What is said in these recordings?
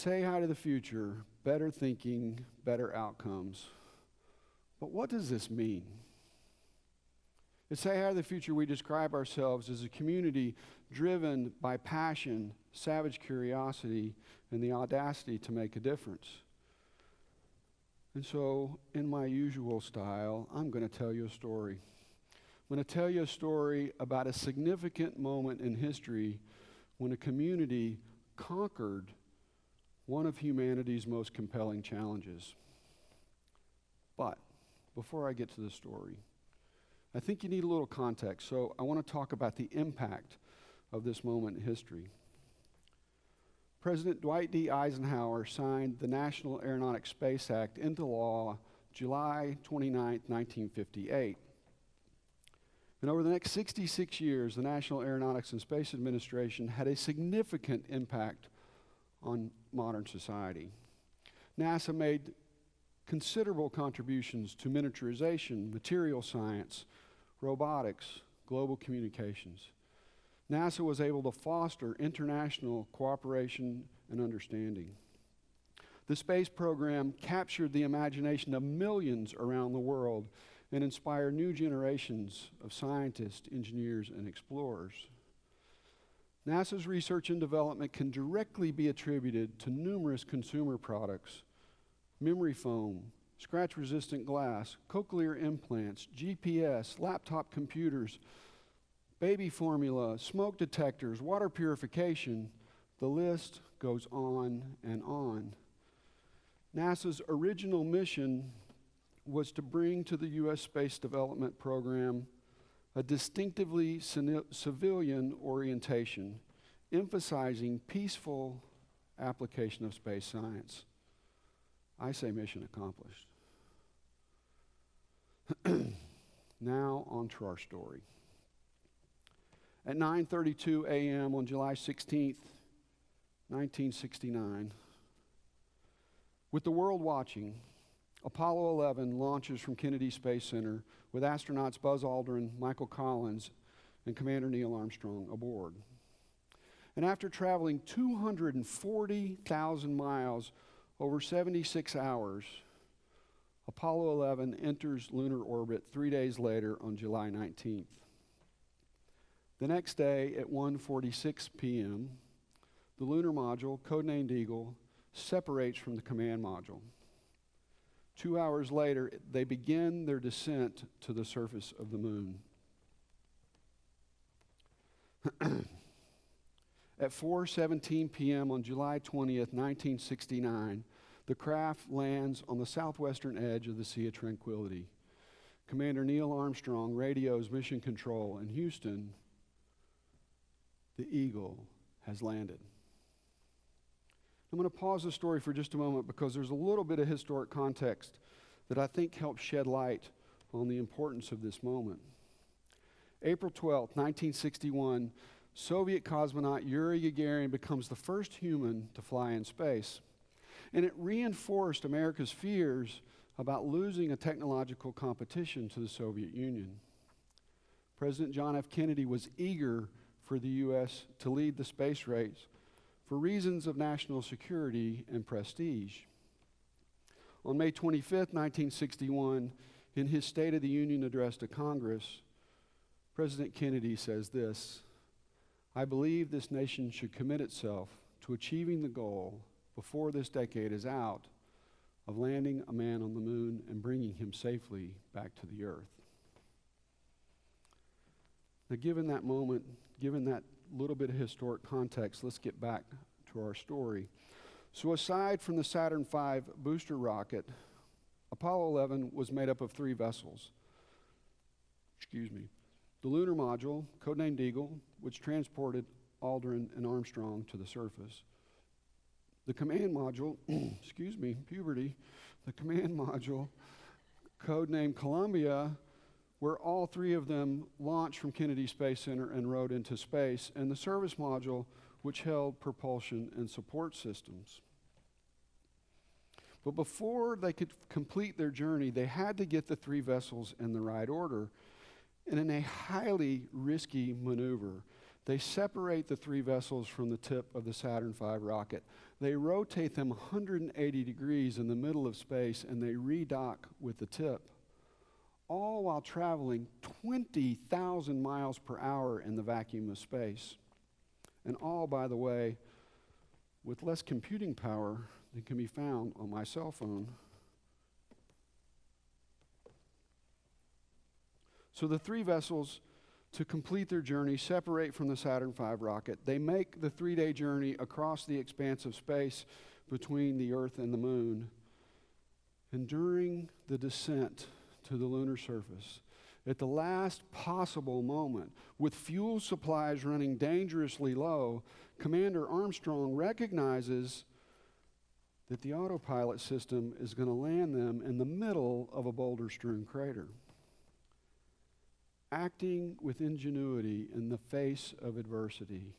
say hi to the future, better thinking, better outcomes. But what does this mean? At Say Hi to the Future, we describe ourselves as a community driven by passion, savage curiosity, and the audacity to make a difference. And so, in my usual style, I'm going to tell you a story. I'm going to tell you a story about a significant moment in history when a community conquered one of humanity's most compelling challenges. But before I get to the story, I think you need a little context, so I want to talk about the impact of this moment in history. President Dwight D. Eisenhower signed the National Aeronautics Space Act into law July 29, 1958. And over the next 66 years, the National Aeronautics and Space Administration had a significant impact on modern society. NASA made considerable contributions to miniaturization, material science, robotics, global communications. NASA was able to foster international cooperation and understanding. The space program captured the imagination of millions around the world and inspired new generations of scientists, engineers, and explorers. NASA's research and development can directly be attributed to numerous consumer products: memory foam, scratch-resistant glass, cochlear implants, GPS, laptop computers, baby formula, smoke detectors, water purification. The list goes on and on. NASA's original mission was to bring to the U.S. space development program a distinctively civilian orientation, emphasizing peaceful application of space science. I say mission accomplished. Now on to our story. At 9:32 a.m. on July 16th, 1969, with the world watching, Apollo 11 launches from Kennedy Space Center with astronauts Buzz Aldrin, Michael Collins, and Commander Neil Armstrong aboard. And after traveling 240,000 miles over 76 hours, Apollo 11 enters lunar orbit 3 days later on July 19th. The next day at 1:46 p.m., the lunar module, codenamed Eagle, separates from the command module. 2 hours later, they begin their descent to the surface of the moon. At 4:17 p.m. on July 20th, 1969, the craft lands on the southwestern edge of the Sea of Tranquility. Commander Neil Armstrong radios Mission Control in Houston. The Eagle has landed. I'm going to pause the story for just a moment because there's a little bit of historic context that I think helps shed light on the importance of this moment. April 12th, 1961, Soviet cosmonaut Yuri Gagarin becomes the first human to fly in space. And it reinforced America's fears about losing a technological competition to the Soviet Union. President John F. Kennedy was eager for the U.S. to lead the space race for reasons of national security and prestige. On May 25th, 1961, in his State of the Union address to Congress, President Kennedy says this: "I believe this nation should commit itself to achieving the goal before this decade is out of landing a man on the moon and bringing him safely back to the earth." Now, given that moment, given that little bit of historic context, let's get back to our story. So aside from the Saturn V booster rocket, Apollo 11 was made up of 3 vessels. The lunar module, codenamed Eagle, which transported Aldrin and Armstrong to the surface. The command module, the command module, codenamed Columbia, where all 3 of them launched from Kennedy Space Center and rode into space, and the service module, which held propulsion and support systems. But before they could complete their journey, they had to get the 3 vessels in the right order. And in a highly risky maneuver, they separate the 3 vessels from the tip of the Saturn V rocket. They rotate them 180 degrees in the middle of space, and they redock with the tip, all while traveling 20,000 miles per hour in the vacuum of space. And all, by the way, with less computing power than can be found on my cell phone. So the three vessels, to complete their journey, separate from the Saturn V rocket. They make the 3-day journey across the expanse of space between the Earth and the Moon. And during the descent to the lunar surface, at the last possible moment, with fuel supplies running dangerously low, Commander Armstrong recognizes that the autopilot system is going to land them in the middle of a boulder-strewn crater. Acting with ingenuity in the face of adversity,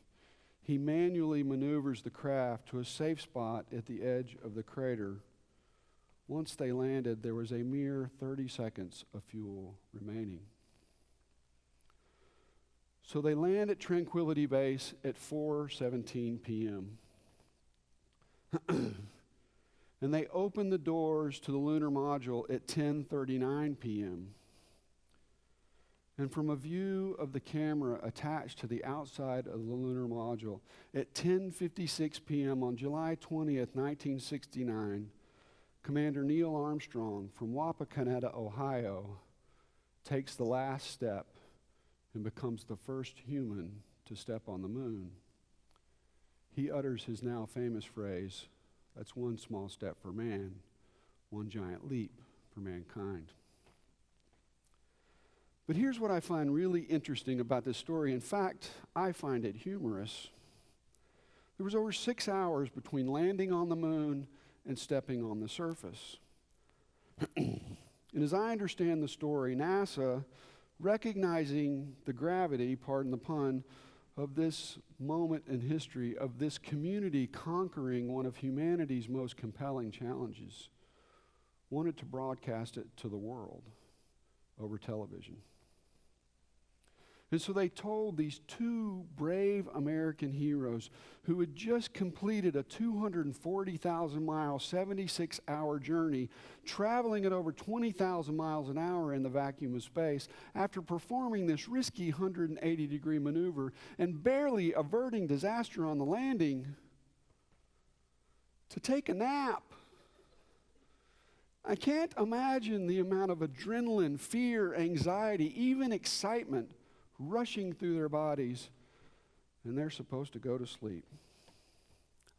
he manually maneuvers the craft to a safe spot at the edge of the crater. Once they landed, there was a mere 30 seconds of fuel remaining. So they land at Tranquility Base at 4:17 p.m. And they open the doors to the lunar module at 10:39 p.m. And from a view of the camera attached to the outside of the lunar module, at 10:56 p.m. on July 20th, 1969, Commander Neil Armstrong from Wapakoneta, Ohio, takes the last step and becomes the first human to step on the moon. He utters his now famous phrase, "That's one small step for man, one giant leap for mankind." But here's what I find really interesting about this story. In fact, I find it humorous. There was over 6 hours between landing on the moon and stepping on the surface. And as I understand the story, NASA, recognizing the gravity, pardon the pun, of this moment in history, of this community conquering one of humanity's most compelling challenges, wanted to broadcast it to the world over television. And so they told these two brave American heroes who had just completed a 240,000-mile, 76-hour journey, traveling at over 20,000 miles an hour in the vacuum of space, after performing this risky 180-degree maneuver and barely averting disaster on the landing, to take a nap. I can't imagine the amount of adrenaline, fear, anxiety, even excitement rushing through their bodies, and they're supposed to go to sleep.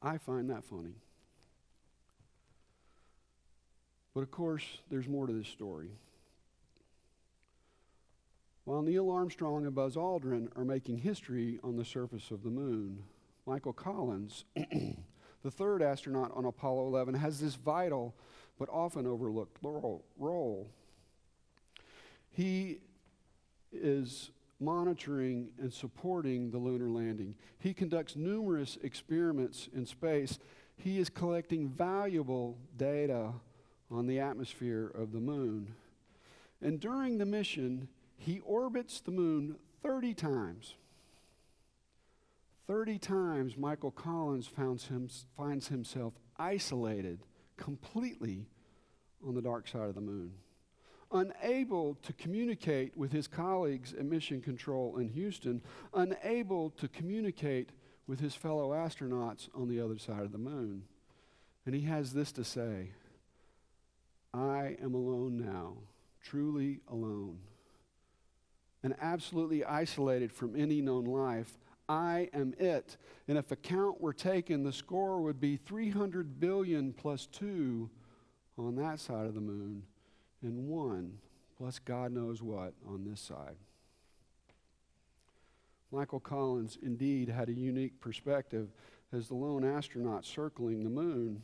I find that funny. But of course, there's more to this story. While Neil Armstrong and Buzz Aldrin are making history on the surface of the moon, Michael Collins, the third astronaut on Apollo 11, has this vital but often overlooked role. He is monitoring and supporting the lunar landing. He conducts numerous experiments in space. He is collecting valuable data on the atmosphere of the moon. And during the mission, he orbits the moon 30 times. 30 times Michael Collins finds himself isolated completely on the dark side of the moon, unable to communicate with his colleagues at Mission Control in Houston, unable to communicate with his fellow astronauts on the other side of the moon. And he has this to say: "I am alone now, truly alone, and absolutely isolated from any known life. I am it. And if a count were taken, the score would be 300 billion plus 2 on that side of the moon, and 1 plus God knows what on this side." Michael Collins indeed had a unique perspective as the lone astronaut circling the moon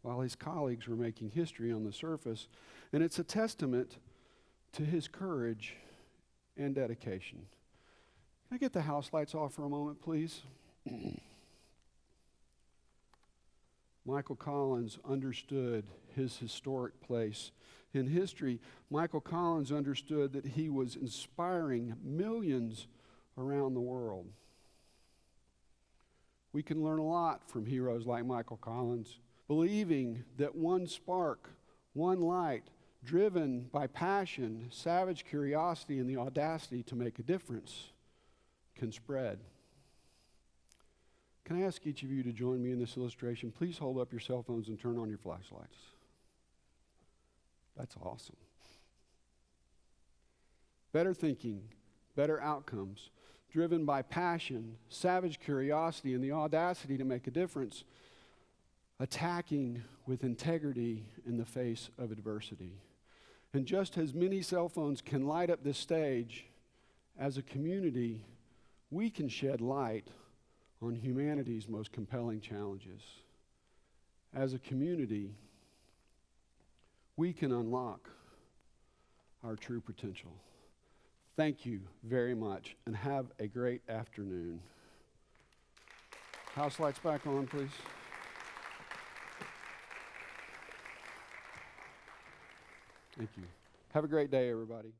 while his colleagues were making history on the surface, and it's a testament to his courage and dedication. Can I get the house lights off for a moment, please? Michael Collins understood his historic place in history. Michael Collins understood that he was inspiring millions around the world. We can learn a lot from heroes like Michael Collins, believing that one spark, one light, driven by passion, savage curiosity, and the audacity to make a difference, can spread. Can I ask each of you to join me in this illustration? Please hold up your cell phones and turn on your flashlights. That's awesome. Better thinking, better outcomes, driven by passion, savage curiosity, and the audacity to make a difference, attacking with integrity in the face of adversity. And just as many cell phones can light up this stage, as a community, we can shed light on humanity's most compelling challenges. As a community, we can unlock our true potential. Thank you very much, and have a great afternoon. House lights back on, please. Thank you. Have a great day, everybody.